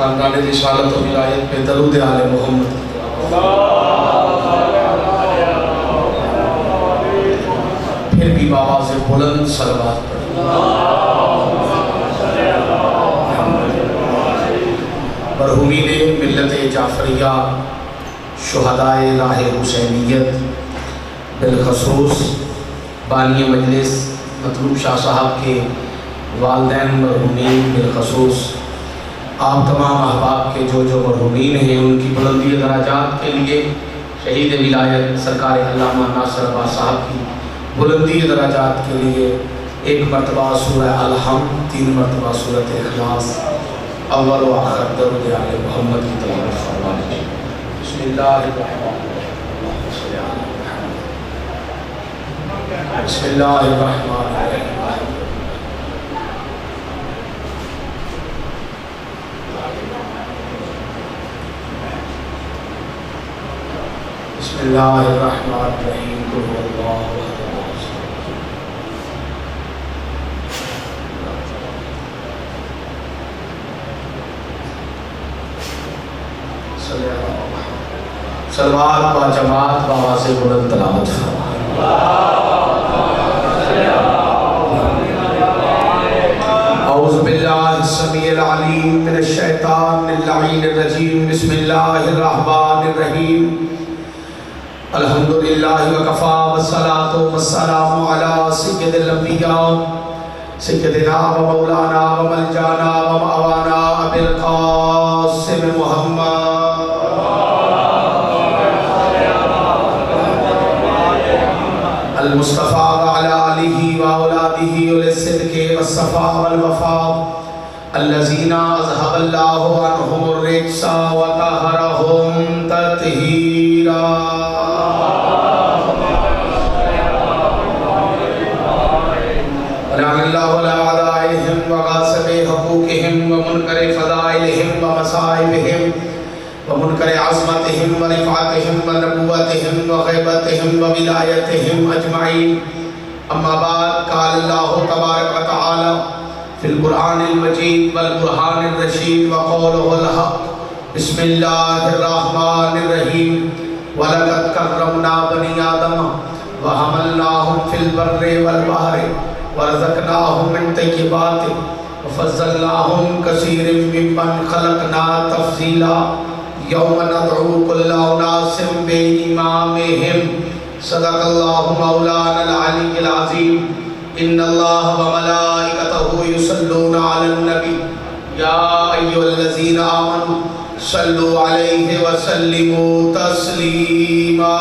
خاندان رسالت و ولایت پہ درود آل محمد پھر بھی بابا سے بلند صلوات پڑھیں۔ مرحومین ملت جعفریہ، شہدائے راہ حسینیت، بالخصوص بانی مجلس مطلوب شاہ صاحب کے والدین مرحومین، بالخصوص آپ تمام احباب کے جو مرحومین ہیں، ان کی بلندی درجات کے لیے شہید ولایت سرکار علامہ ناصر عباس صاحب کی بلندی درجات کے لیے ایک مرتبہ سورہ الحمد، 3 مرتبہ سورۃ اخلاص، اول و آخر درود آل محمد کی تلاوت فرمائیں۔ بسم اللہ الرحمن الرحیم، بسم اللہ الرحمن الرحیم۔ بسم اللہ الرحمن الرحیم، قل هو اللہ احد اللہ الصمد۔ صلوات با جماعت بآواز بلند تلاوت فرمائیں۔ اعوذ باللہ السمیع العلیم من الشیطان اللعین الرجیم، بسم اللہ الرحمن الرحیم، الحمدللہ وکفا والصلاة والسلام علی سید الانبیاء سیدنا و مولانا و ملجانا و مأوانا ابی القاسم محمد المصطفیٰ وعلی آلہ و اولادہ وللصدق والصفاء والوفاء الذین اذهب اللہ عنہم الرجس وطہرہم تطہیرا۔ ولعن اللہ لأعدائهم وغاصب حقوقهم ومنکر فضائلهم ومصائبهم ومنکر عظمتهم ورفعتهم ونبوتهم وغیبتهم وولایتهم اجمعین۔ اما بعد، قال اللہ تبارک وتعالی فی القرآن المجید والبرہان الرشید وقولہ الحق، بسم اللہ الرحمن الرحیم، وَلَقَدْ كَرَّمْنَا بَنِي آدَمَ وَحَمَلْنَاهُمْ فِي الْبَرِّ وَالْبَحْرِ وَرَزَقْنَاهُم مِّن طَيِّبَاتِ وَفَضَّلْنَاهُمْ كَثِيرٍ مِّمَّنْ خَلَقْنَا تَفْضِيلًا۔ یوم ندعو کل اناس بإمامہم، صدق اللہ مولانا العلی العظیم۔ ان اللہ وملائکتہ یصلون علی النبی، یا ایھا الذین آمنوا صلوا علیہ وسلموا تسلیما۔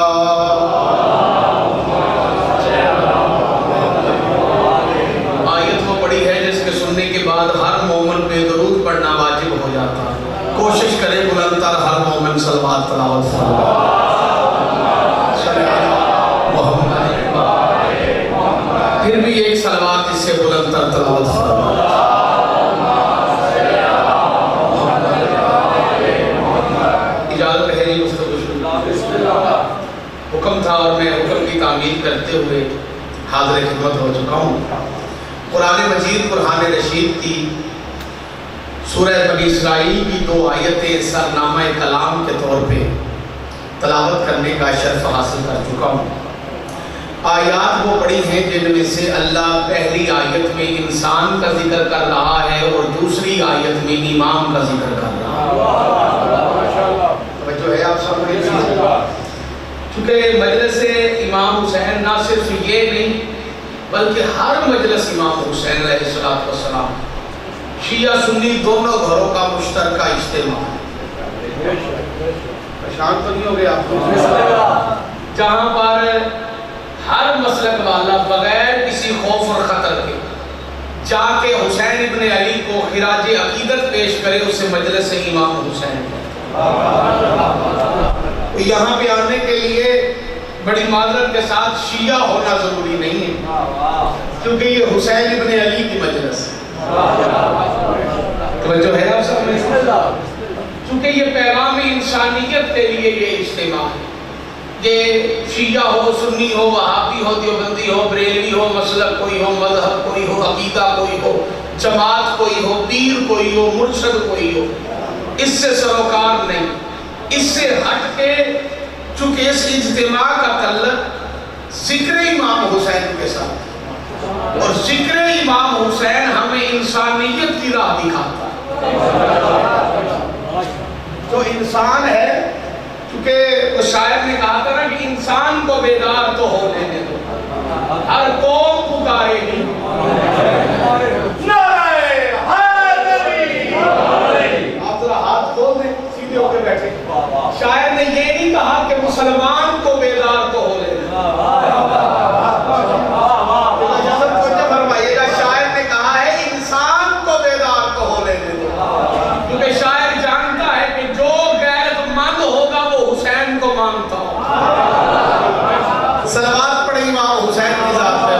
آیت وہ پڑھی ہے جس کے سننے کے بعد ہر مومن پہ درود پڑھنا واجب ہو جاتا ہے۔ کوشش کریں بلند تر ہر مومن صلوات تلاوت فرمائے۔ پھر بھی ایک صلوات اس سے بلند تر تلاوت فرمائے۔ اجازت ہے جی گفتگو شروع۔ حکم تھا اور میں حکم کی تعمیل کرتے ہوئے حاضر خدمت ہو چکا ہوں۔ قرآن مجید برہان رشید کی سورہ بنی اسرائیل کی 2 آیتیں سرنامہ کلام کے طور پہ تلاوت کرنے کا شرف حاصل کر چکا ہوں۔ آیات وہ پڑھی ہیں جن میں سے اللہ پہلی آیت میں انسان کا ذکر کر رہا ہے اور دوسری آیت میں امام کا ذکر کر رہا ہے۔ توجہ ہے آپ سب کو؟ چونکہ مجلس امام حسین نہ صرف یہ نہیں بلکہ ہر مجلس امام حسین علیہ السلام شیعہ سنی دونوں گھروں کا مشترکہ اجتماع ہے۔ پریشان تو نہیں ہو گئے آپ؟ جہاں پر ہر مسلک والا بغیر کسی خوف اور خطر کے جا کے حسین ابن علی کو خراج عقیدت پیش کرے، اسے مجلس امام حسین۔ یہاں پہ آنے کے لیے بڑی معذرت کے ساتھ شیعہ ہونا ضروری نہیں ہے، کیونکہ یہ حسین ابن علی کی مجلس ہے۔ توجہ ہے آپ سب میں؟ چونکہ یہ پیغام انسانیت کے لیے یہ اجتماع ہے۔ یہ شیعہ ہو، سنی ہو، وہابی ہو، دیوبندی ہو، بریلوی ہو، مسلک کوئی ہو، مذہب کوئی ہو، عقیدہ کوئی ہو، جماعت کوئی ہو، پیر کوئی ہو، مرشد کوئی ہو، اس سے سروکار نہیں، اس سے ہٹ کے، چونکہ اس اجتماع کا تعلق ذکر امام حسین کے ساتھ، اور ذکر امام حسین ہمیں انسانیت کی راہ دکھاتا ہے۔ جو انسان ہے، کیونکہ اس شاعر نے کہا تھا نا کہ انسان کو بیدار تو ہو لینے دو، ہر قوم پکارے گی نعرہ حیدری۔ آپ ذرا ہاتھ کھول دیں، سیدھے ہو کے بیٹھے۔ شاعر نے یہ نہیں کہا کہ مسلمان کو بیدار تو ہو لینے دو، فرمائیے گا، شاعر نے کہا ہے انسان کو بیدار تو ہو لینے دو، کیونکہ شاعر جانتا ہے کہ جو غیرت مند ہوگا وہ حسین کو مانتا ہو۔ صلوات پڑھیں امام حسین کی ذات پہ۔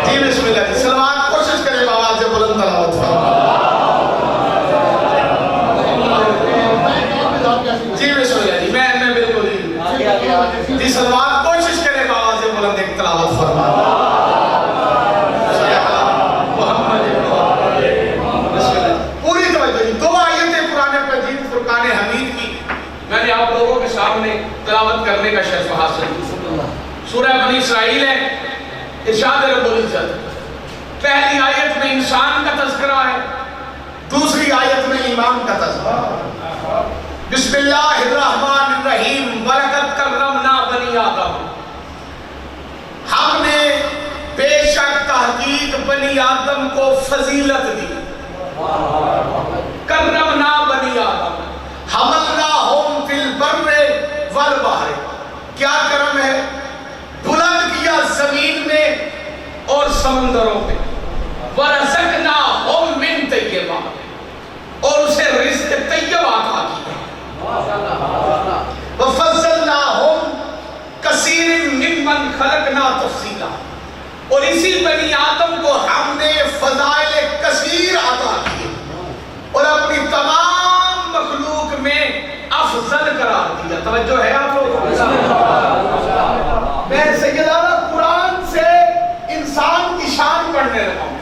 جی بسم اللہ جی، صلوات کوشش کریں بآواز بلند تلاوت فرمائیں۔ جی بسم اللہ جی، میں بالکل جی، صلوات کوشش کریں بآواز بلند ایک تلاوت فرمائیں۔ میں نے آپ لوگوں کے سامنے تلاوت کرنے کا شرف حاصل کیا۔ سورہ بنی اسرائیل ہے، ارشاد رب العزت، پہلی آیت میں انسان کا تذکرہ ہے، دوسری آیت میں امام کا تذکرہ۔ بسم اللہ الرحمن الرحیم، وَلَقَدْ كَرَّمْنَا بَنِي آدم، ہم نے بے شک تحقیق بنی آدم کو فضیلت دی۔ کرمنا بنی آدم، حملناہم فی البر والبحر، کیا کرم ہے؟ بلند کیا زمین میں اور سمندروں میں، ورزقناہم من طیبات، اور اسے رزق طیب عطا کیا، وفضلناہم کثیر ممن خلقنا تفصیلا، اور اسی بنی آدم کو ہم نے فضائل کثیر عطا کیے اور اپنی تمام مخلوق میں افضل قرار دیا۔ توجہ ہے آپ لوگوں کو؟ میں سیدنا قرآن سے انسان کی شان پڑھنے لگا ہوں،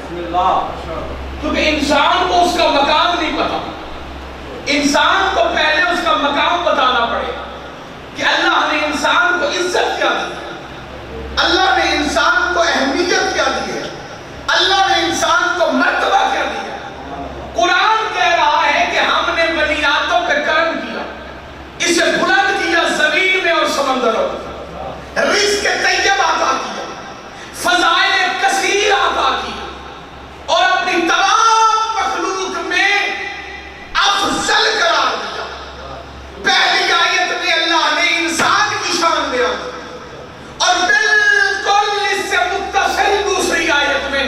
کیونکہ انسان کو اس کا مقام نہیں پتا۔ انسان کو پہلے اس کا مقام بتانا پڑے کہ اللہ نے انسان کو عزت کیا دی، اللہ نے انسان کو اہمیت کیا دی ہے، اللہ نے انسان کو مرتبہ کیا دیا۔ قرآن کہہ رہا ہے کہ ہم نے بنی آدم پہ کرم کیا، اسے بلند کیا زمین میں اور سمندروں میں، رزق طیب عطا کیا، فضائل کثیر عطا کی، اور اپنی تمام مخلوق میں افضل قرار دیا۔ پہلی آیت میں اللہ نے انسان کی شان بیان کی، اور بالکل اس سے متصل دوسری آیت میں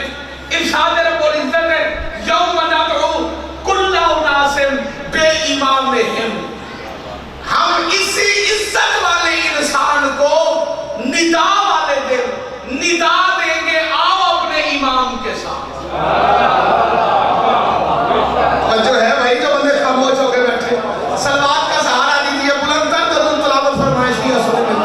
ارشاد رب العزت ہے، یوم ندعو کل اناس بامامہم، ہم اسی عزت والے انسان کو ندا والے دن ندا دیں گے، آؤ اپنے امام کے ساتھ۔ جو ہے بھائی، جو بندے خاموش ہو کے بیٹھے، صلوات کا سہارا دیجیے، بلند تر درود تلاوت فرمائش کی اصل میں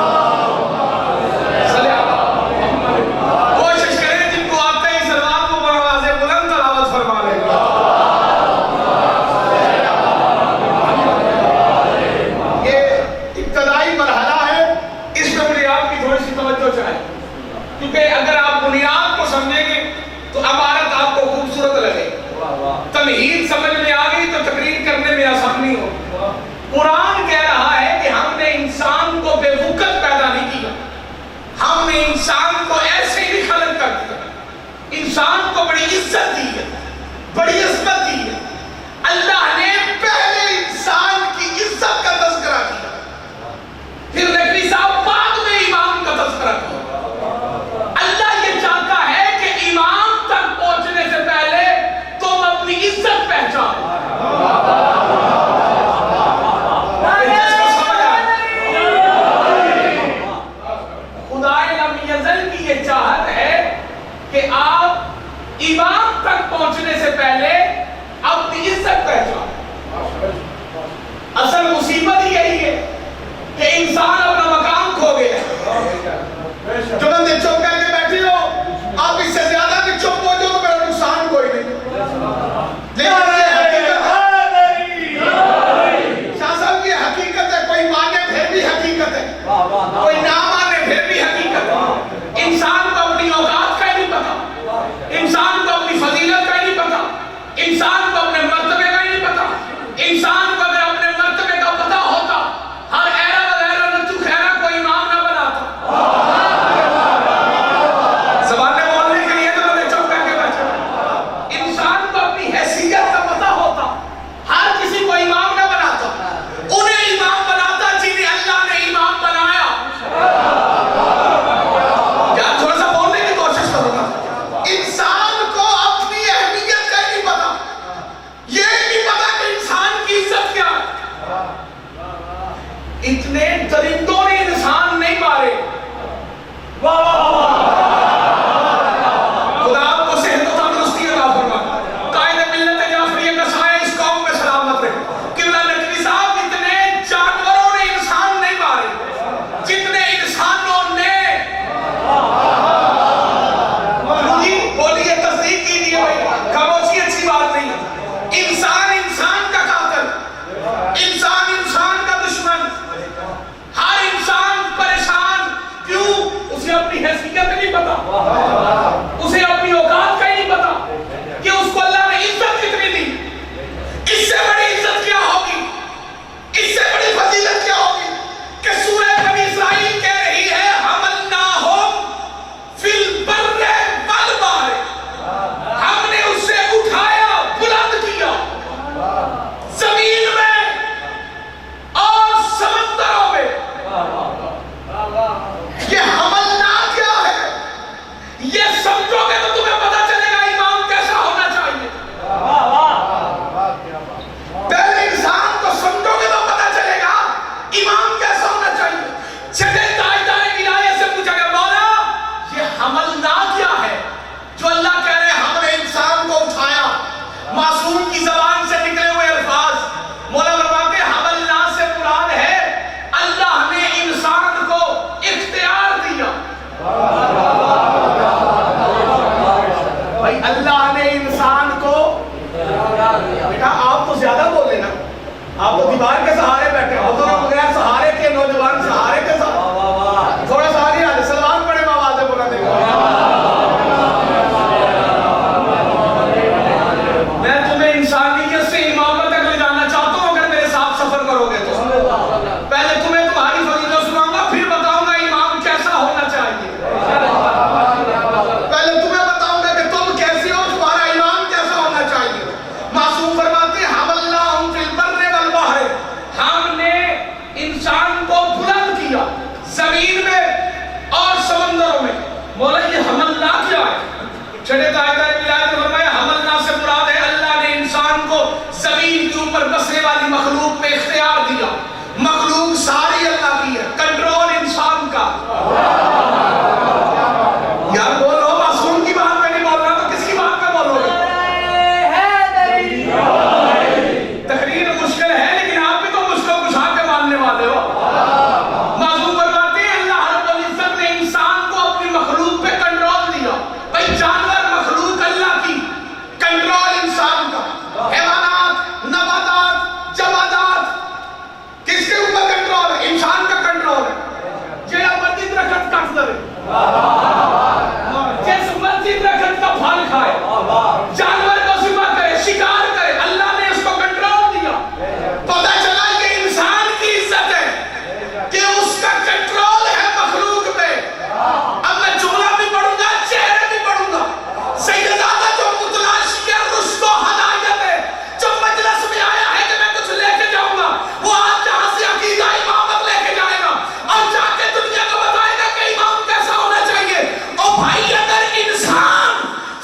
کوشش کریں، جن کو آتے ہی صلوات کو بآواز بلند تلاوت فرما لیں گے۔ یہ ابتدائی مرحلہ ہے، اس میں بنیاد کی تھوڑی سی توجہ چاہیے، کیونکہ اگر آپ بنیاد کو سمجھیں گے تو عبارت آپ کو خوبصورت لگے، تمہید سمجھ میں آ گئی تو تقریر کرنے میں آسانی ہو۔ قرآن کہہ رہا ہے کہ ہم نے انسان کو بے وقت پیدا نہیں کیا، ہم نے انسان کو ایسے ہی خلق کر دیا، انسان کو بڑی عزت دی ہے، بڑی عظمت دی ہے۔ اللہ نے پہلے انسان کی عزت کا تذکرہ کیا، پھر نبی صاحب بعد میں امام کا تذکرہ کیا۔ اللہ یہ چاہتا ہے کہ امام تک پہنچنے سے پہلے تم اپنی عزت پہچانو۔ خدائے لم یزل کی یہ چاہت ہے کہ آپ امام تک پہنچنے سے پہلے اپنی عزت پہچانو۔ وہ دیوار کے سہارے بیٹھے ہو تو بغیر سہارے کے نوجوان سہارے کے ساتھ تھوڑا سا آگے آجے سلوات پڑھے آواز بلند ہے میں تمہیں انسانیت سے امامت تک لے جانا چاہتا ہوں اگر میرے ساتھ سفر کرو گے تو پہلے تمہیں تمہاری فضیلت سناؤں گا پھر بتاؤں گا امام کیسا ہونا چاہیے پہلے تمہیں بتاؤں گا کہ تم کیسی ہو تمہارا امام کیسا ہونا چاہیے معصوم فرماتے ہیں حملناہم فی البر والبحر ہم نے انسان کو بلند کیا زمین میں اور سمندروں میں مولا یہ حملنا کیا ہے چھٹے قاعدہ بلاد نے فرمایا حملنا سے مراد ہے اللہ نے انسان کو زمین کے اوپر بسنے والی مخلوق میں اختیار دیا مخلوق ساری اللہ کی ہے کنٹرول انسان کا یار بولو معصوم کی بات میں نہیں بول رہا تو کس کی بات میں بولو گے تقریر مشکل ہے لیکن آپ بھی تو مشکل کچھ کے ماننے والے ہو معصوم فرماتے ہیں اللہ رب العزت نے انسان کو اپنی مخلوق پہ کنٹرول دیا بھائی جانور مخلوق اللہ کی کنٹرول انسان کا حیوانات نباتات جمادات کس کے اوپر کنٹرول ہے انسان کا کنٹرول ہے جیڑا مرضی درخت کٹ دے جس مرضی درخت کا پھل کھائے جانور کو ذبح کرے شکار کرے اللہ نے اس کو کنٹرول دیا پتہ چلا کہ انسان کی عزت ہے کہ اس کا کنٹرول ہے مخلوق پہ اب میں جملہ بھی پڑھوں گا چہرے بھی پڑھوں گا سیدزادہ جو متلاشی ہے رشد و ہدایت ہے جو مجلس میں آیا ہے کہ میں کچھ لے کے جاؤں گا وہ آج جہاں سے عقیدہ امامت لے کے جائے گا اور جا کے دنیا کو بتائے گا کہ امام کیسا ہونا چاہیے اور بھائی اگر انسان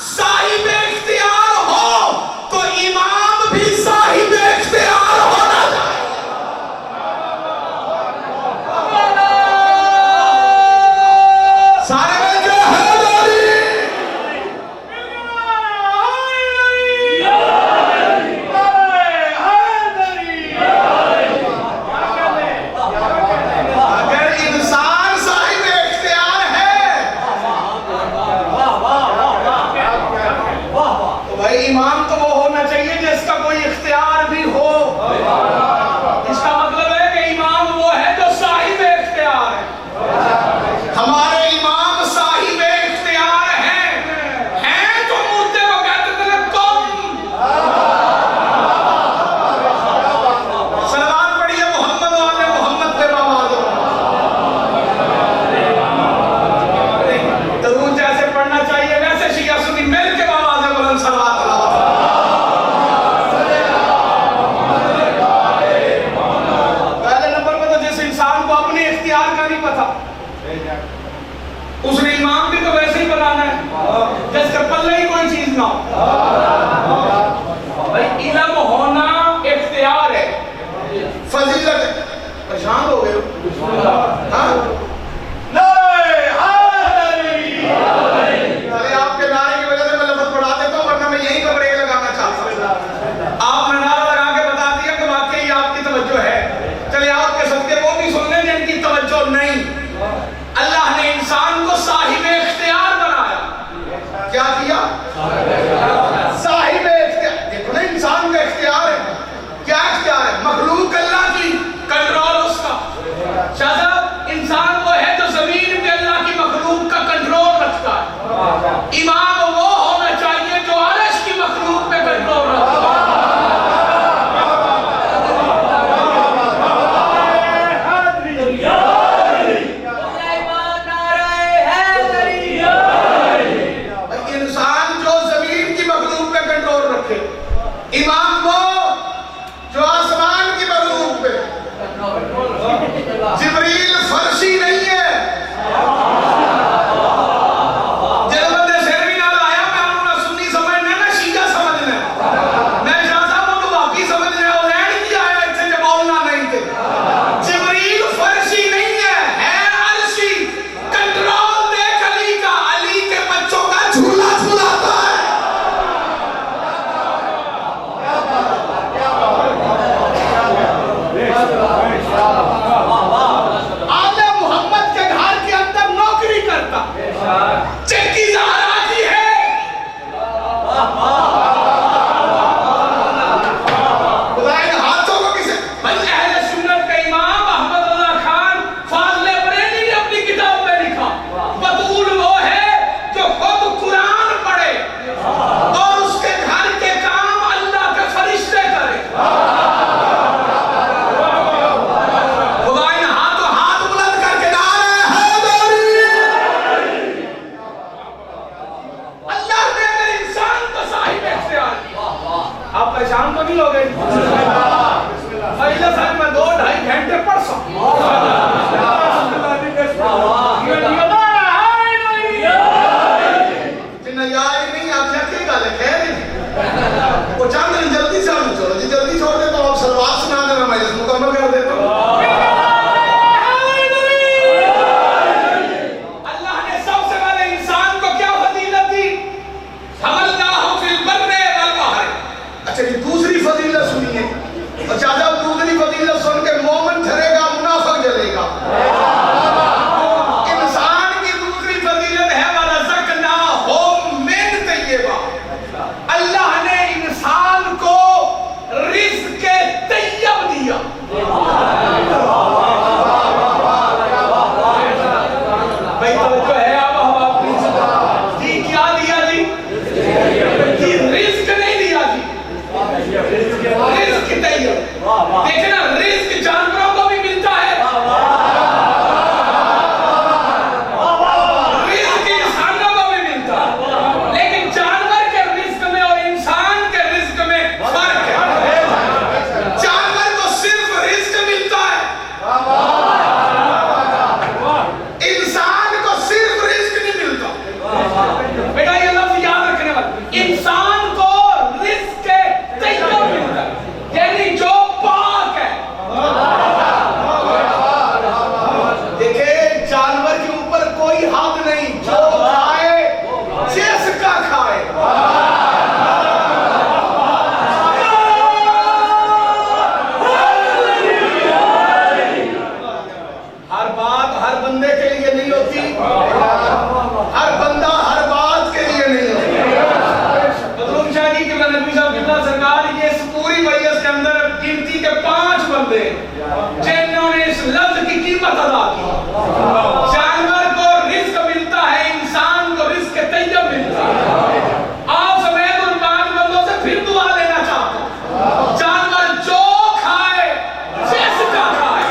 صاحب اختیار ہو تو امام بھی صاحب اختیار ہونا چاہیے سارے میں جو ہے اگر انسان صاحب اختیار ہے تو بھائی امام تو وہ ہونا چاہیے جس کا کوئی اختیار بھی ہو اس کا مطلب ہے کہ امام وہ ہے جو صاحب اختیار ہے ہمارے امام صاحب اختیار ہیں تو مردے کو کہتے تھے تم سلوات پڑھیے محمد والے محمد پہ آواز درود جیسے پڑھنا چاہیے ویسے شیعہ سنی مل کے آواز بلند سلوات پہلے نمبر پہ تو جس انسان کو اپنے اختیار کا نہیں پتا اس نے امام بھی تو ویسے ہی بنانا ہے جس کا پلے ہی کوئی چیز نہ ہو بھائی علم ہونا اختیار ہے فضیلت ہے پریشان ہو گئے ارے آپ کے نعرے کی وجہ سے میں لفظ پڑھا دیتا ہوں ورنہ میں یہیں پر بریک لگانا چاہتا ہوں آپ نے نعرہ لگا کے بتا دیا کہ واقعی آپ کی توجہ ہے چلے آپ کے صدقے وہ بھی سن لیں جن کی توجہ نہیں اللہ نے انسان کو صاحب اختیار بنایا کیا کیا صاحب اختیار دیکھو نا انسان کا اختیار ہے کیا اختیار ہے مخلوق اللہ کی کنٹرول اس کا شاہ صاحب انسان کو بندے جنہوں نے اس لفظ کی قیمت ادا کی. جانور کو رزق ملتا ہے, انسان کو رزق طیب ملتا ہے. آپ سمیت ان 5 بندوں سے پھر دعا لینا چاہتا ہوں. جانور جو کھائے جس کا کھائے,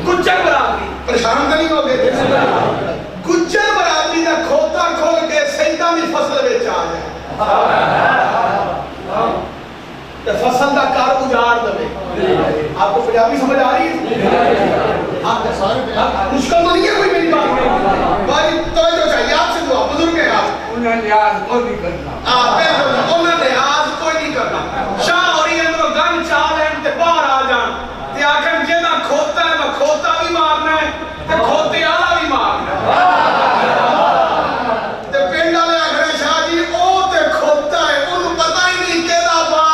گجر برادری پریشان نہیں ہو گئے. گجر برادری کا کھوتا کھول کے سیداں دی فصل وچ آ جائے تے فصل دا کار اجاڑ دے. آپ کو پنجابی سمجھ آ رہی ہے؟ مشکل تو نہیں ہے کوئی میری بات. بھائی توجہ چاہیے, آپ سے دعا, بزرگ ہیں آپ, انہوں نے نیاز کوئی نہیں کرنا. انہوں نے نیاز کوئی نہیں کرنا. شاہ ہوری اندروں گن چال ہیں تے باہر آ جان تے آخر جینا کھوتا ہے میں کھوتا بھی مارنا ہے تے کھوتے والا بھی مارنا ہے. تے پنڈ والے آخر شاہ جی او تے کھوتا ہے, انہوں پتہ ہی نہیں کیڑا باغ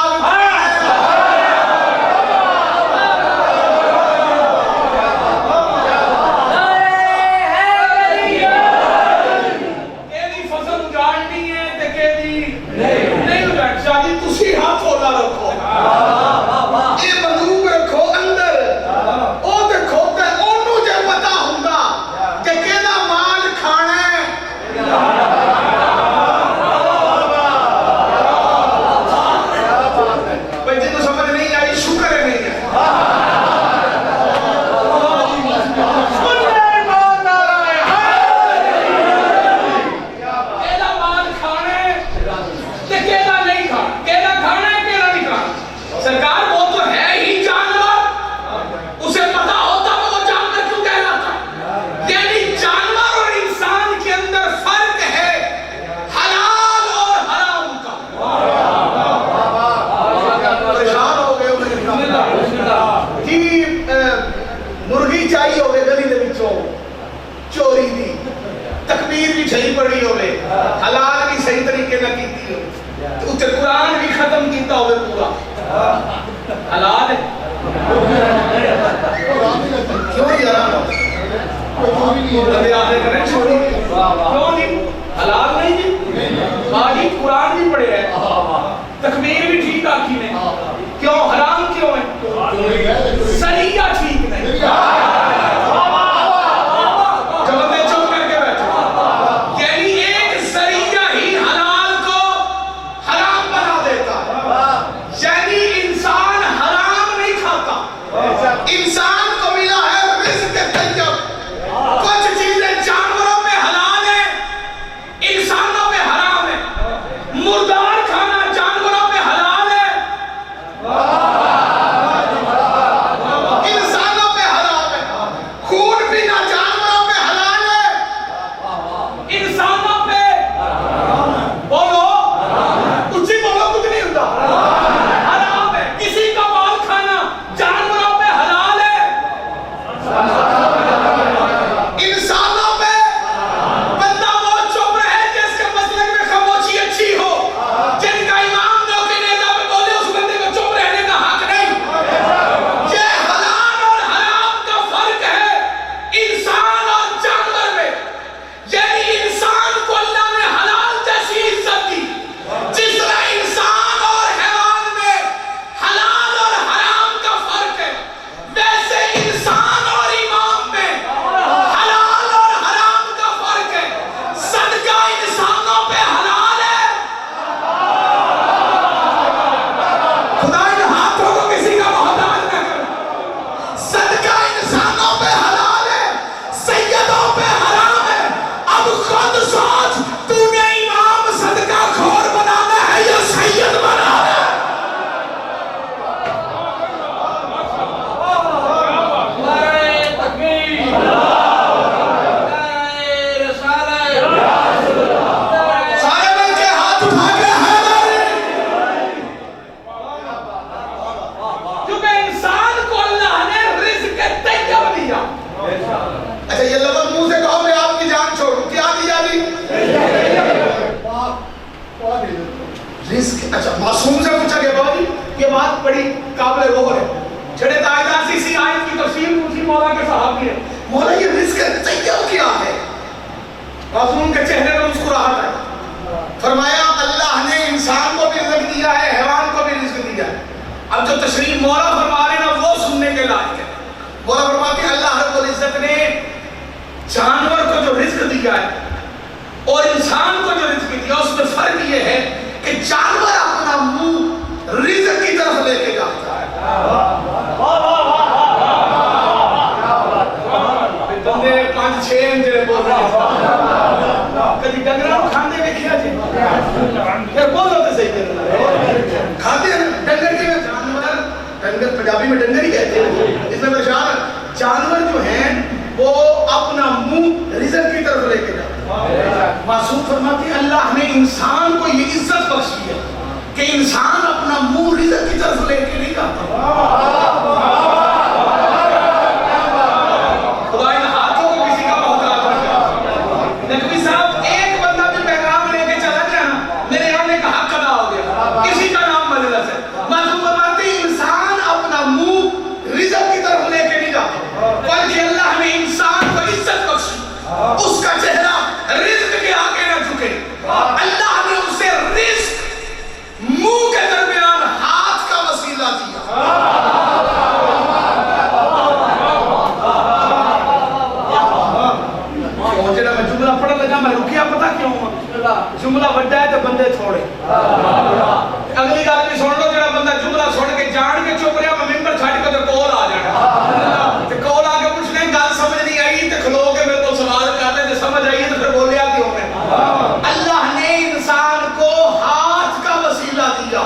کیڑی فصل اجاڑنی ہے تے کیڑی نہیں اجاڑ. شاہ جی تسی ہاتھ ہولا رکھو, یہ بندوق رکھو اندر, او تے کھوتا ہے, انہوں جے پتا ہوندا کہ کیڑا مال کھانا ہے. بھائی جنوں سمجھ نہیں آئی شکر ہے نہیں ہے. کیڑا مال کھانا ہے تے کیڑا نہیں کھانا, کیڑا کھانا ہے کیڑا نہیں کھانا. سرکار وہ تو ہے ہی جانور, اسے پتا ہوتا وہ جانور کیوں کہلاتا ہے. یعنی جانور اور انسان کے اندر فرق ہے حلال اور حرام کا. پریشان ہو گئے کہ مرغی چاہیے ہوئے گلی دے وچوں چوری دی, تکبیر بھی صحیح پڑھی ہوئے, حلال بھی صحیح طریقے نہ کیتی ہوئے, اتنے قرآن بھی ختم کیتا ہوئے پورا. حلال ہے کیوں یار آدھے کریں چھوڑی کیوں نہیں حلال نہیں جی. آجی قرآن بھی پڑھے ہے, تکبیر بھی ٹھیک آکی نے, کیوں حرام کیوں ہے؟ سریعہ ٹھیک نہیں. جب میں چوک کر کے بیٹھا, یعنی ایک سریعہ ہی حلال کو حرام بنا دیتا ہے. یعنی انسان حرام نہیں کھاتا, انسان کو ملا ہے رزق طیب. کچھ چیزیں جانوروں میں حلال ہیں, انسانوں میں حرام ہے. مردار کھانا جانوروں میں حلال ہے, رزق. اچھا معصوم سے پوچھا گیا بابا جی یہ بات بڑی قابل غور ہے. چھڑے تاجدار سے اسی آیت کی تفسیر پوچھی مولا کے صحابی ہے, مولا یہ رزق چاہیے کیا ہے؟ معصوم کے چہرے پر مسکراہٹ آئی. فرمایا اللہ نے انسان کو بھی رزق دیا ہے, حیوان کو بھی رزق دیا ہے. اب جو تشریح مولا فرما رہے ہیں نا وہ سننے کے لائق ہے. مولا فرماتے ہیں اللہ رب العزت نے جانور کو جو رزق دیا ہے اور انسان کو جو رزق دیا اس میں فرق یہ ہے کہ جانور اپنا منہ رزق کی طرف لے کے جاتا ہے. بندے 5-6 انجرے بول رہے ہیں کدی ڈنگرہ کو کھاندے میں کیا جی پھر بولو تو صحیح کرنا کھاتے ہیں ڈنگر کی میں جانور, ڈنگر پنجابی میں ڈنگر ہی کہتے ہیں, اس میں پریشان جانور جو ہیں وہ اپنا منہ رزق کی طرف لے کے جاتا ہے. معصوم فرماتے ہیں اللہ نے انسان کو یہ عزت بخشی ہے کہ انسان اپنا منہ رزق کی طرف لے کے نہیں جاتا. خدا ان ہاتھوں کو کسی کا محتاج نہ کرے. نقوی صاحب ایک بندہ بھی پیغام لے کے چلا گیا نا میرے آنے کا حق ادا ہو گیا, کسی کا نام مجلس ہے. معصوم فرماتے ہیں انسان اپنا منہ رزق کی طرف لے کے نہیں جاتا بلکہ اللہ نے انسان کو عزت بخشی, اس کا چہرہ رزق کے آگے نہ جھکے. اللہ نے اسے رزق منہ کے درمیان ہاتھ کا وسیلہ دیا. جڑا میں جملہ پڑھنے لگا میں رکیا پتہ کیوں جملہ بڑا ہے تو بندے تھوڑے. اگلی گل بھی سن لو, جڑا بندہ جملہ سن کے جان کے چپ رہا میں ممبر چھڈ کے تے کول آ جانا تے کول آ کے پوچھنے گل سمجھ نہیں آئی تے کھلو کے میرے کو سوال کر لے تے سمجھ آئی تو پھر بولیا کیوں میں. اللہ نے انسان کو ہاتھ کا وسیلہ دیا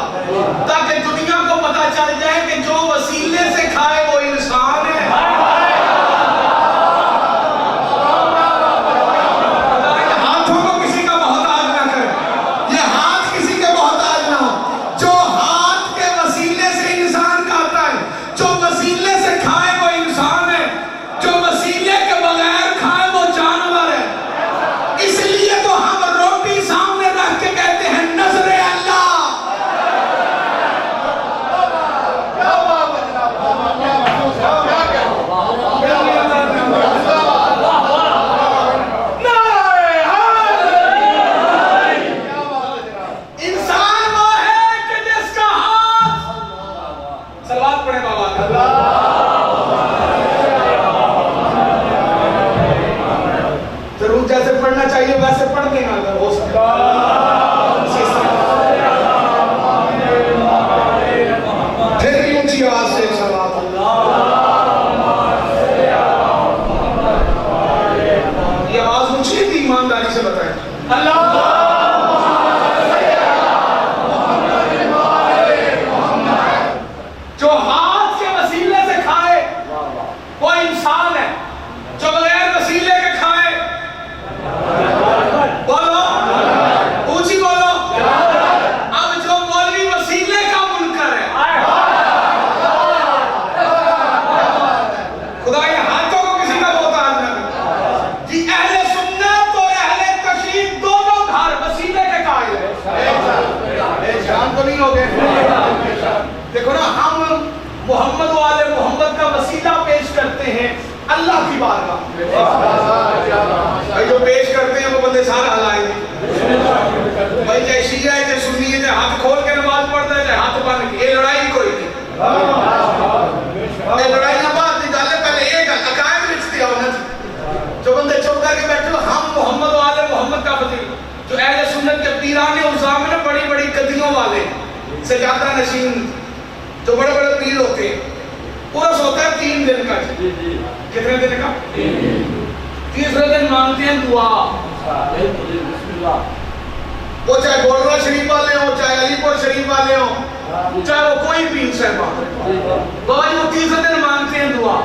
تاکہ دنیا کو پتہ چل جائے کہ جو وسیلے سے کھائے وہ انسان ہے. ہاتھوں کو کسی کا محتاج نہ کرے, یہ ہاتھ کسی کے محتاج نہ ہو. جو ہاتھ کے وسیلے سے انسان کھاتا ہے, جو وسیلے سے کھائے وہ انسان ہے, جو وسیلے کے بغیر کھائے وہ جانور ہے. اس لیے تو ہم روٹی سامنے رکھ کے کہتے ہیں نظر اللہ. انسان وہ ہے کہ جس کا ہاتھ, صلوات پڑھیں بابا, ضرور جیسے پڑھنا چاہیے ویسے پڑھ دینا اگر ہو سکتا. پھر بھی اونچی آواز سے صلوات یہ آواز اونچی تھی, ایمانداری سے بتائیں اللہ. جو ہاتھ کے وسیلے سے کھائے وہ انسان ہے, جو بغیر وسیلے کے کھائے بولو اونچی بولو. اب جو مولوی وسیلے کا منکر ہے خدا یہ ہاتھوں کو کسی کا محتاج نہ کرے. جی اہل سنت اور اہل تشریع دونوں گھر وسیلے کے قائل ہیں. جان تو نہیں ہو گئے. دیکھو نا ہم محمد و آل محمد کا وسیلہ پیش کرتے ہیں اللہ کی بارگاہ. بھائی جو پیش کرتے ہیں وہ بندے سارا ہلائیں گے. بھائی چاہے شیعہ ہے چاہے سنی ہے, چاہے ہاتھ کھول کے نماز پڑھتا ہے چاہے ہاتھ بند کے, یہ لڑائی کوئی نہیں. یہ لڑائی نہ بات نہیں ڈالے, پہلے ایک عقائد رچتے ہونا چاہیے. جو بندے چپ کر کے بیٹھے ہم محمد و آل محمد کا وسیلہ, جو اہل سنت کے پیران عظام ہیں بڑی بڑی گدیوں والے سجادہ نشین جو بڑے بڑے پیر ہوتے ہیں, عرس ہوتا ہے 3 دن کا. کتنے دن کا؟ تیسرے دن مانگتے ہیں دعا. وہ چاہے گولڈرا شریف والے ہوں, چاہے علی پور شریف والے ہوں, چاہے وہ کوئی پیر صاحب بابا جی, وہ تیسرے دن مانگتے ہیں دعا.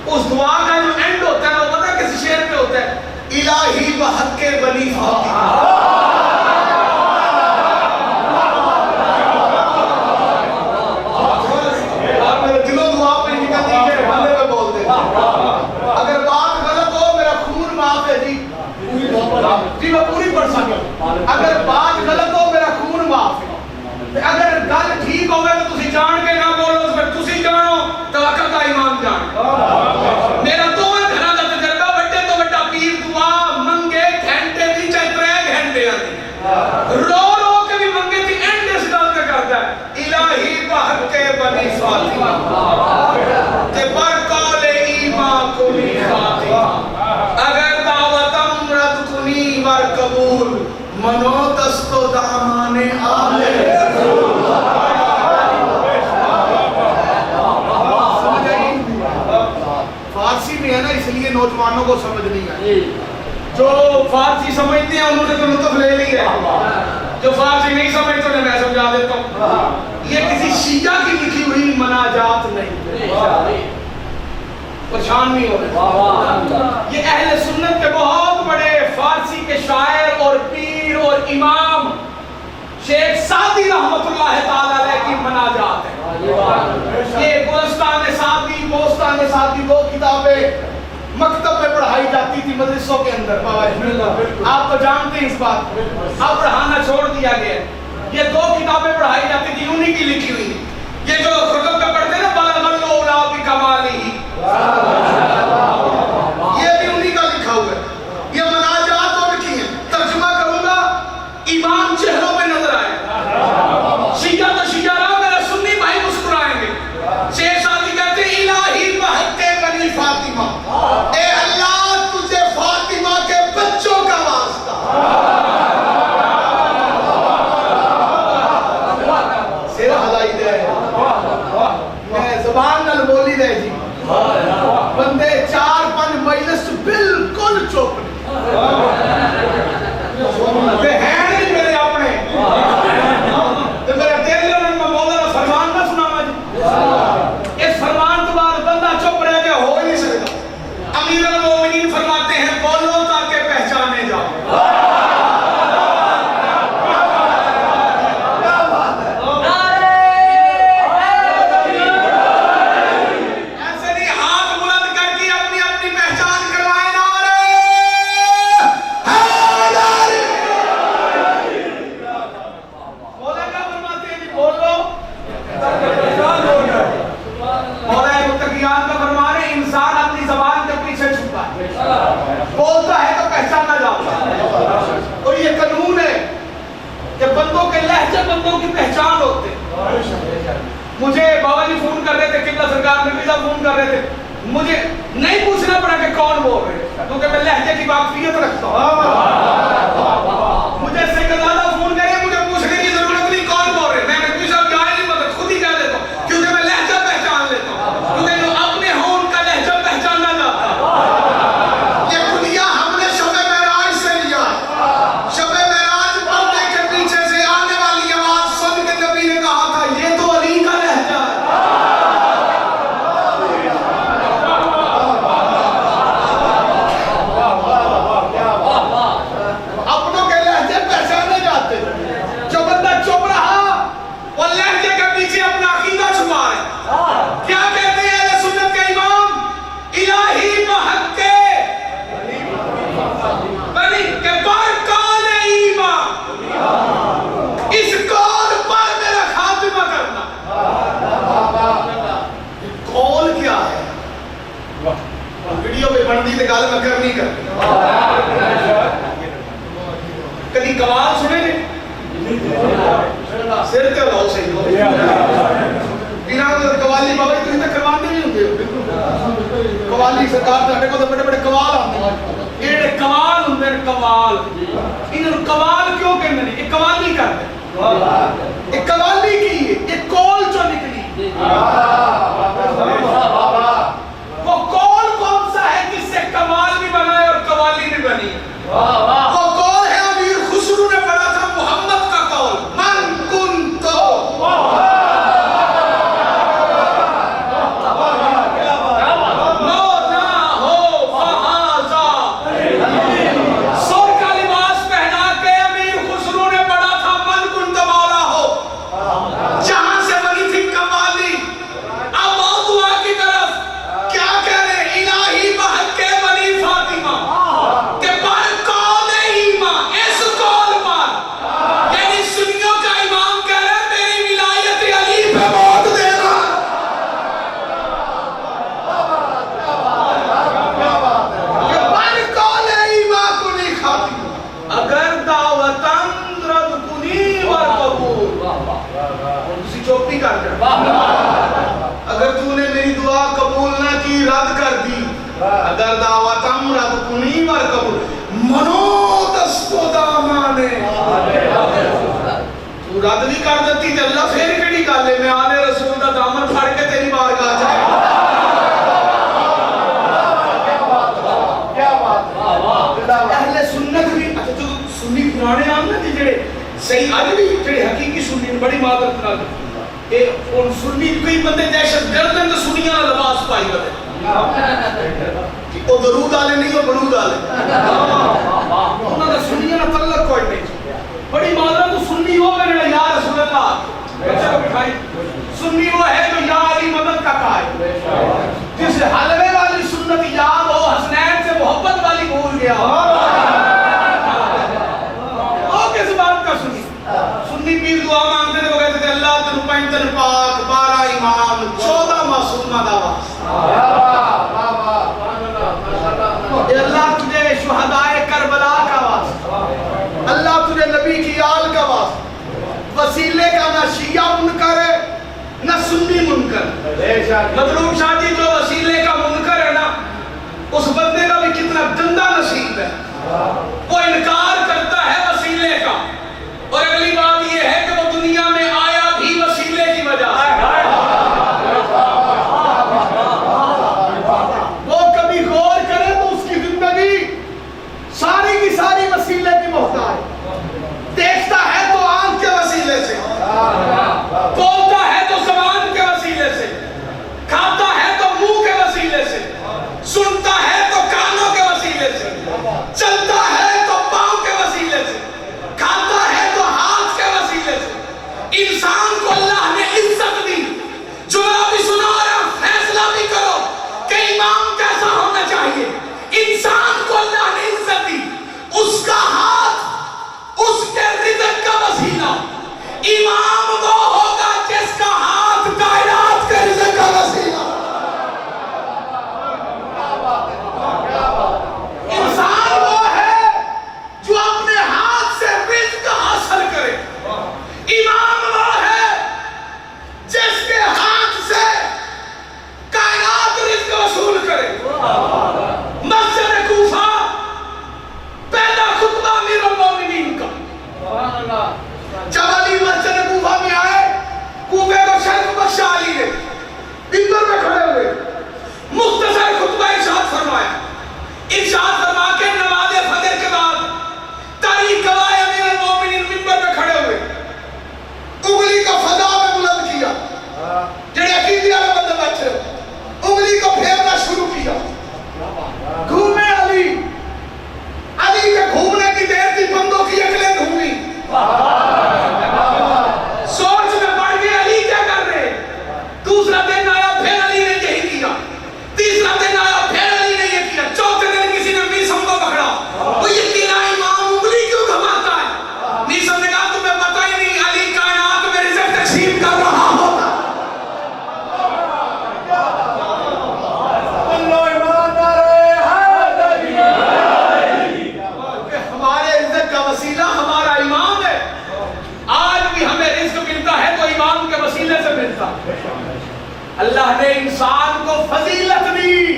اس دعا کا جو اینڈ ہوتا ہے وہ پتہ ہے کس شعر پہ ہوتا ہے, الہی بحق بنی فاطمہ. اگر بات غلط ہو میرا خون معاف ہے جی, جی میں پوری پڑھ سکتا ہوں. اگر بات غلط ہو میرا منہ سے تو لطف لے لی ہے. جو فارسی نہیں سمجھتے انہیں میں سمجھا دیتا ہوں. یہ کسی شیعہ کی لکھی ہوئی مناجات نہیں. پریشان نہیں ہو رہے. یہ اہل سنت کے بہت بڑے فارسی کے شاعر اور پیر اور امام شیخ سعدی رحمت اللہ تعالی علیہ کی مناجات ہیں. یہ گلستان سعدی بوستان سعدی دو کتابیں مکتب میں پڑھائی جاتی تھی مدرسوں کے اندر. آپ تو جانتے ہیں اس بات. اب پڑھانا چھوڑ دیا گیا. یہ دو کتابیں پڑھائی جاتی تھی انہی کی لکھی ہوئی. یہ جو خطب میں پڑھتے ہیں نا بلغ الاولیاء بکمالہ، یہ بھی انہی کا لکھا ہوا ہے. یہ مناجات اور لکھی ہیں. ترجمہ کروں گا ایمان چہروں پہ نظر آئے. شیعہ تو شیعہ رہا، میرا سنی بھائی مسکرائیں گے. شیخ سعدی کہتے ہیں الہی بحق بنی فاطمہ، اے اللہ تجھے فاطمہ کے بچوں کا واسطہ. سر ہلائی دے میں زبان نال بولی دے جی. بندے 4-5 مجلس بالکل چپ تے ہیں نہیں میرے اپنے تے میرے دل میں مولا فرمان نہ سناواں جی. اس فرمان تو بعد بندہ چپ رہ کے ہو ہی نہیں سکتا. امیر المومنین فرماتے ہیں بولو تاکہ پہچانے جاؤ. بولتا ہے تو پہچانا جاتا. اور یہ قانون ہے کہ بندوں کے لہجے بندوں کی پہچان ہوتے. مجھے بابا جی فون کر رہے تھے، قبلہ سرکار مرزا فون کر رہے تھے. مجھے نہیں پوچھنا پڑا کہ کون بول رہے ہیں کیونکہ میں لہجے کی واقفیت رکھتا ہوں. مجھے سیکرزادہ فون کرے، مجھے پوچھنے کی ضرورت نہیں کون بول رہے. میں نے پوچھا کیا ہے نہیں مطلب خود ہی کہہ دیتا ہوں کیونکہ میں لہجہ پہچان لیتا ہوں. کیونکہ جو اپنے ہوں ان کا لہجہ پہچانا جاتا ہے. گل میں کرنی کر کبھی کمال سنے نے سر تے لاؤ صحیح بنا قوالی بابا جی تھی کروانے نہیں ہوندے. قوالی سرکار تے کو بڑے بڑے قوال آندے. یہ قوال ہوندے نے قوال. انہاں قوال کیوں کہندے نے؟ یہ قوالی کردے. یہ قوالی کی ہے؟ یہ کول چوں نکلی. وہ کول کون سا ہے جس سے کمال بھی بنا ہے اور قوالی بھی بنی؟ وہ کول ہے امیر خسرو نے پڑھا تھا محمد کا کول. من کنتو سر کا لباس پہنا کے امیر خسرو نے پڑھا تھا من کنتو مولا ہو. جہاں سے بنی تھی قوالی. اب آؤ دعا کی طرف. کیا کہہ رہے الہی بحق بنی فاطمہ کہ پر کون ایمان اس کول پر. یعنی سنیوں کا امام کہہ رہے میری ولایت علی پہ موت دینا. کہ پر کون ایمان کنی خاطی اگر دعوتاً رد کنی ور قبول. اسی چوپی کر جائے. اگر تو نے میری دعا قبول نہ کی رد کر دی. اگر دعوتم رد کنی ور قبول منو دستو دامانے. تو رد بھی کر دیتی تے اللہ پھر کیڑی گل ہے میں آلے رسول دا دامن پھڑ کے تیری بارگاہ جائے. کیا بات. اہل سنت بھی اچھا جو صحیح اج بھی جڑے حقیقی سنی بڑی معذرت نال اے ان سنی کوئی بندے دہشت گرد ہیں تو سنیاں لباس پائی ہوئے وہ درود والے نہیں وہ برود والے انہوں نے سنیاں نہ تعلق کوئی نہیں بڑی معذرت تو سنی ہو میرے یا رسول اللہ بچے کو بٹھائی سنی وہ ہے جو یا علی مدد کا کہا جس حلوے والی سنت یاد ہو حسنین سے محبت والی بھول گیا وہ کس بات کا سنی سنی پیر دعا مانگتے تھے وہ کہتے تھے اللہ تن پینتن پاک 12 امام 14 معصومہ دعویٰ اے اللہ تجھے شہدائے کربلا کا واسطہ اللہ تجھے نبی کی آل کا واسطہ وسیلے کا نہ شیعہ منکر ہے نہ سنی منکر مطلوب شادی جو وسیلے کا منکر ہے نا اس بندے کا بھی کتنا گندا نصیب ہے وہ انکار کرتا ہے وسیلے کا اور اگلی بات یہ ہے کہ وہ دنیا میں آیا بھی وسیلے کی وجہ سے وہ کبھی غور کرے تو اس کی زندگی ساری کی ساری وسیلے کی محتاج دیکھتا ہے تو آنکھ کے وسیلے سے بولتا ہے تو زبان کے وسیلے سے کھاتا ہے تو منہ کے وسیلے سے سنتا ہے تو کانوں کے وسیلے سے چلتا ہے تو پاؤں کے وسیلے سے کھاتا ہے تو ہاتھ کے وسیلے سے انسان کو اللہ نے عزت دی جملہ بھی سنا اور فیصلہ بھی کرو کہ امام کیسا ہونا چاہیے انسان کو اللہ نے عزت دی اس کا ہاتھ اس کے رزق کا وسیلہ امام وہ ہوگا جس کا ہاتھ کائنات کے رزق کا وسیلہ انسان وہ ہے جو اپنے ہاتھ سے رزق حاصل کرے امام وہ ہے جس کے ہاتھ سے کائنات رزق وصول کرے مسجد کوفہ پہلا خطبہ امیر المومنین کا جب علی مسجد کوفہ میں آئے کوفے کو شرف بخشا علی نے منبر میں کھڑے ہوئے مختصر خطبہ ارشاد فرمایا ارشاد فرما کے نماز فجر کے بعد تاریخ گواہ امیر المومنین منبر میں کھڑے ہوئے انگلی کو فضا میں بلند کیا جڑے عقیدے والے بندے بیٹھے انگلی کو پھیرنا شروع کیا گھومے علی کے گھومنے کی دیر تھی بندوں کی عقلیں گھومی سوچ میں پڑ گئے علی کیا کر رہے دوسرا دن آیا پھر علی نے یہی کیا تیسرا دن آیا پھر علی نے یہ کیا چوتھے دن کسی نے میسم کو پکڑا وہ یہ تیرا امام انگلی کیوں گھماتا ہے میسم نے کہا تمہیں پتہ ہی نہیں علی کائنات میں رزق تقسیم کر رہا ہوتا ہمارے رزق کا وسیلہ ہمارا امام ہے آج بھی ہمیں رزق ملتا ہے تو امام کے وسیلے سے ملتا اللہ نے انسان کو فضیلت دی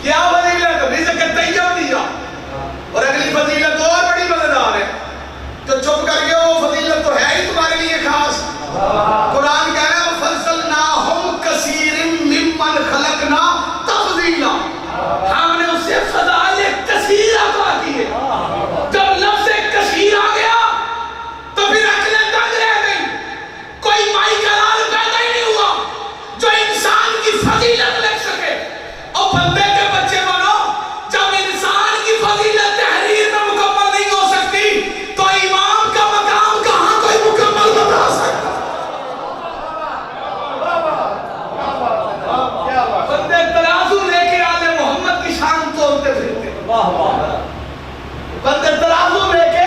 کیا فضیلت رزق طیب دیا اور اگلی فضیلت اور بڑی مزیدار ہے جو چپ کر گیا وہ فضیلت تو ہے ہی تمہارے لیے خاص قرآن کہہ رہا ہے فَضَّلْنَاهُمْ كَثِيرٍ مِّمَّنْ خَلَقْنَا تَفْضِيلًا ہم نے اسے فضائل کثیر عطا کیے جب لفظ کثیر آ گیا تو پھر عقلیں دنگ رہ گئی کوئی مائی کلال پیدا ہی نہیں ہوا جو انسان کی فضیلت لکھ سکے اور بندے کے بچے بنو جب انسان کی فضیلت تحریر میں مکمل نہیں ہو سکتی تو امام کا مقام کہاں کوئی مکمل بتا سکتا بندے ترازو لے کے آل محمد کی شان تولتے پھرتے بندے ترازو لے کے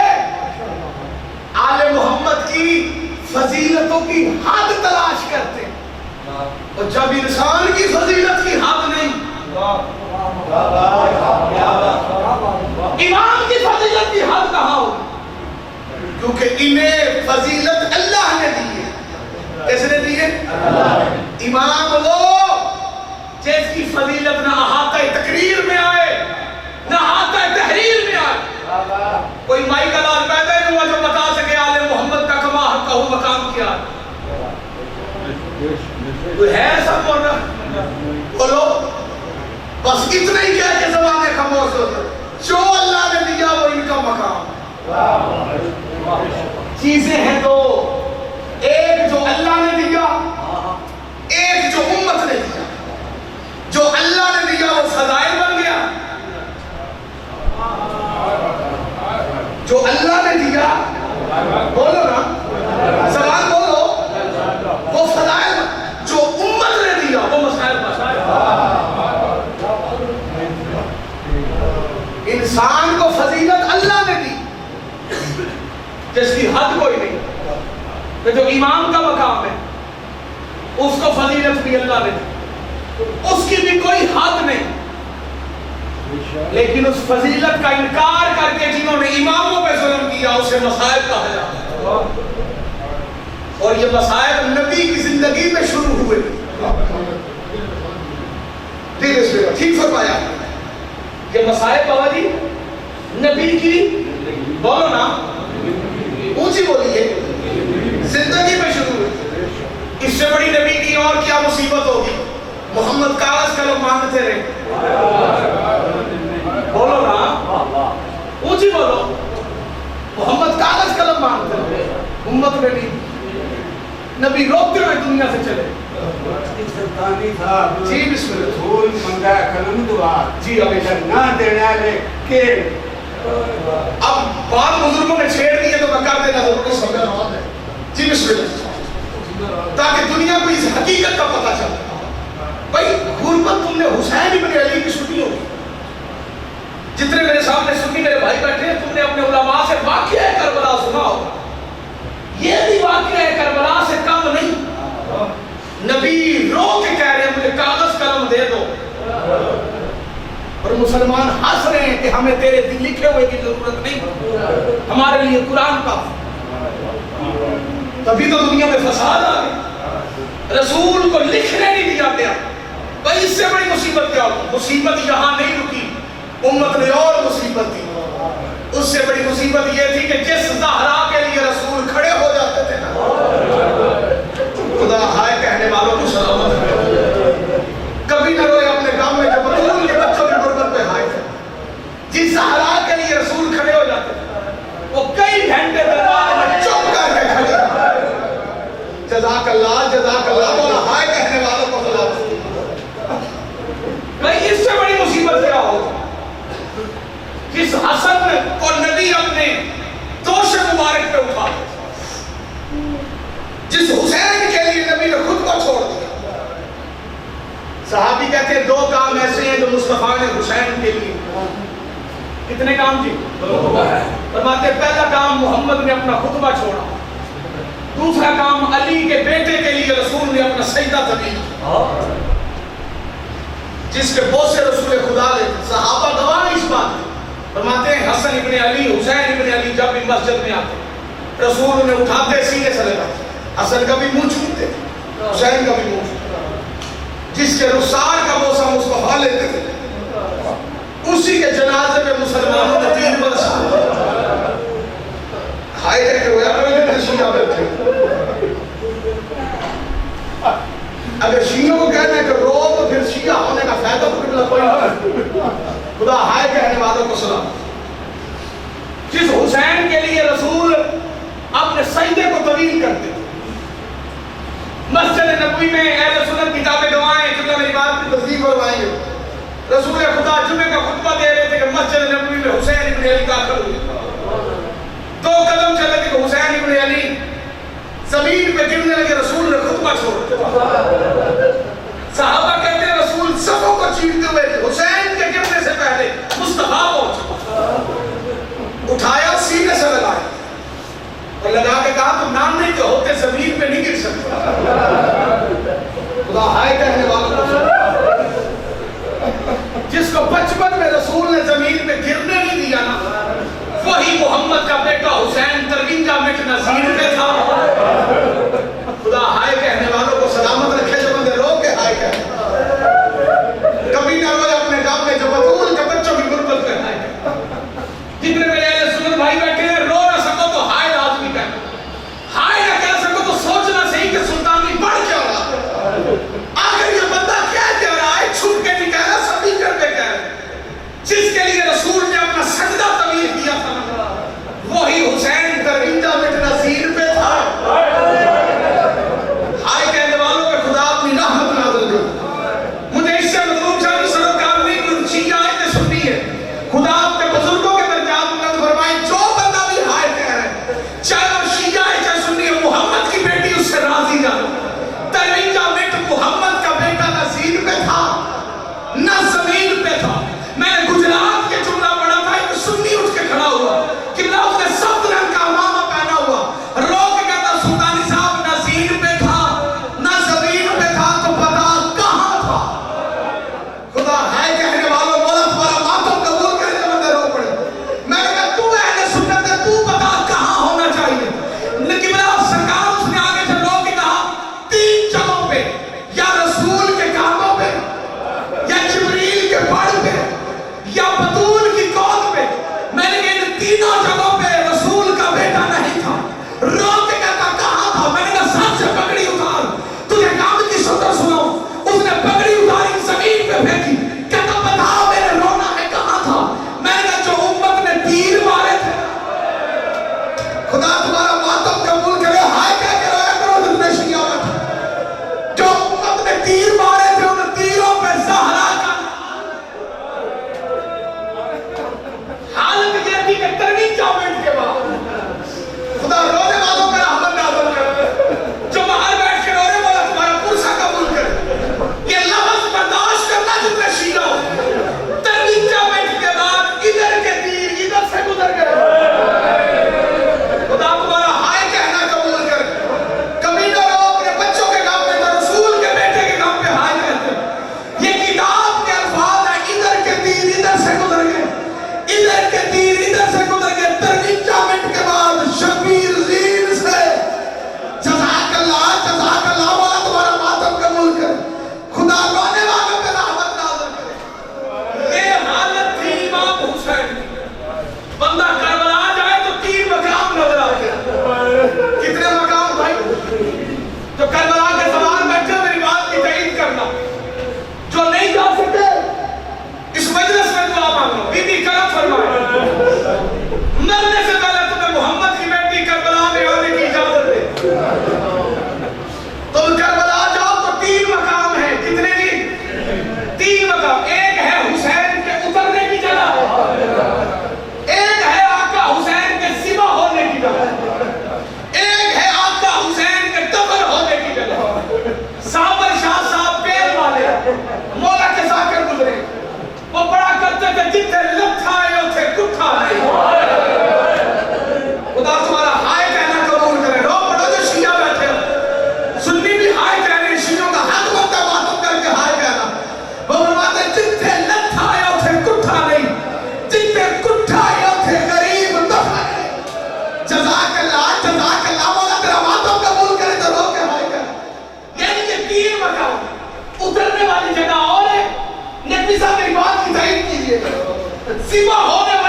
آل محمد کی فضیلتوں کی حد تلاش کرتے اور جب انسان کی فضیلت کی حد نہیں امام کی فضیلت کی حد کہاں ہو کیونکہ انہیں فضیلت اللہ نے دی ہے کس نے دی ہے امام وہ جس کی فضیلت نہ احاطہ تقریر میں آئے نہ احاطہ تحریر میں آئے کوئی مائی کا لال پیدا نہیں ہوا جو بتا سکے آل محمد کا کما حق کا مقام کیا کوئی ہے سب بولنا بولو بس اتنا ہی کیا کہ زبانیں خاموش ہوتے جو اللہ نے دیا وہ ان کا مقام چیزیں ہیں دو، ایک جو اللہ نے دیا، ایک جو امت نے دیا۔ جو اللہ نے دیا وہ فضائل بن گیا، جو اللہ نے دیا، بولو نا سوال بولو، وہ فضائل، جو امت نے دیا وہ مسائل بن گیا۔ انسان کو فضیلت اللہ نے دی جس کی حد کوئی نہیں، تو جو امام کا مقام ہے اس کو فضیلت بھی اللہ نے دی، اس کی بھی کوئی حد نہیں، لیکن اس فضیلت کا انکار کر کے جنہوں نے اماموں پہ ظلم کیا اسے مصائب کہا جاتا ہے، اور یہ مصائب نبی کی زندگی میں شروع ہوئے۔ ٹھیک فرمایا، یہ مصائب بابا جی نبی کی، بولو نا اونچی بولیے، زندگی میں شروع ہوئی۔ اس سے بڑی نبی کی اور کیا مصیبت ہوگی؟ محمد کاغذ قلم مانگتے رہے، بولو نا اونچی بولو، محمد کاغذ قلم مانگتے رہے، امت میں نہیں، نبی روکتے ہوئے دنیا سے چلے۔ جی بسم اللہ، پھول منگا قلم دعا جی ہمیشہ نہ دینے لے کہ اب بعض بزرگوں نے چھیڑ دیے تو میں کر دینا ضروری سمجھا رہا ہے۔ جی بسم اللہ، تاکہ دنیا کو اس حقیقت کا پتہ چلے۔ بھائی غربت تم نے حسین ابن علی کی سنی ہوگی، جتنے میرے سامنے سنی میرے بھائی بیٹھے ہیں، تم نے اپنے علماء سے واقعہ کربلا سنا ہوگا، یہ بھی واقعہ کربلا سے کم نہیں۔ نبی رو کے کہہ رہے ہیں مجھے کاغذ قلم دے دو، اور مسلمان ہنس رہے ہیں کہ ہمیں تیرے دل لکھے ہوئے کی ضرورت نہیں، ہمارے لیے قرآن کا۔ تبھی تو دنیا میں فساد آ گئی، رسول کو لکھنے نہیں دیا گیا۔ بھائی اس سے بڑی مصیبت کیا ہوگی؟ مصیبت یہاں نہیں رکی، امت نے اور مصیبت دی۔ اس سے بڑی مصیبت یہ تھی کہ جس زہرا کے لیے رسول کھڑے ہو جاتے تھے نا، خدا ہائے کہنے والوں کو سلامت ہے، کبھی نہ روئے اپنے کام میں جب بطول کے بچوں کی غربت پہ ہائے تھے۔ جس زہرا کے لیے رسول کھڑے ہو جاتے تھے وہ کئی گھنٹے دربار میں چپ کر کے کھڑے، جزاک اللہ جزاک اللہ، بولا ہائے کہنے والوں کو سلامت۔ بھائی اس سے بڑی مصیبت کیا ہوگی؟ جس حسن کو نبی اپنے دوش مبارک پہ اٹھا، جس حسین کے لیے نبی نے خود کو چھوڑ دیا۔ صحابی کہتے ہیں دو کام ایسے ہیں جو مصطفیٰ نے حسین کے لیے، کتنے کام جی؟ فرماتے ہیں پہلا کام محمد نے اپنا خطبہ چھوڑا، دوسرا کام علی کے بیٹے کے لیے رسول نے اپنا سجدہ طویل کیا، جس کے بہت سے رسول خدا لے صحابہ گواہ اس بات کی۔ فرماتے ہیں حسن ابن علی حسین ابن علی جب بھی مسجد میں آتے رسول انہیں اٹھاتے سینے سے لگاتے، حسن کا بھی منہ چھوٹتے حسین کا بھی منہ چھوٹتے، جس کے رخسار کا بوسہ مصطفیٰ لیتے تھے اسی کے جنازے میں مسلمانوں نے 3 برس کھائے تھے کہ وہ اپنے شیعہ بیٹھے۔ اگر شیعوں کو کہنا ہے کہ رو تو پھر شیعہ ہونے کا فائدہ تو کوئی نہیں۔ خدا ہائے کہنے والوں کو سلام۔ جس حسین کے لیے رسول اپنے سجدے کو طویل کرتے تھے، مسجد نبوی میں اہل سنت کتابیں گوائیں، جملہ میری بات کی تصدیق کروائیں گے، رسول خدا جمعے کا خطبہ دے رہے تھے کہ مسجد نبوی میں حسین ابن علی داخل ہوئے، 2 قدم چلے تھے کہ حسین ابن علی زمین پہ گرنے لگے، رسول نے خطبہ چھوڑ دیا۔ صحابہ کہتے ہیں رسول صفوں کو چیرتے ہوئے حسین کے گرنے سے پہلے مصطفیٰ پہنچے، اٹھایا سینے سے لگایا اور لگا کے کہا تم نامنے کے ہوتے زمین پہ نہیں گر سکتے۔ خدا ہائے کہنے والوں کو، جس کو بچپن میں رسول نے زمین پہ گرنے نہیں دیا نا، وہی محمد کا بیٹا حسین 53 مٹ نظیر پہ تھا، ذبح ہونے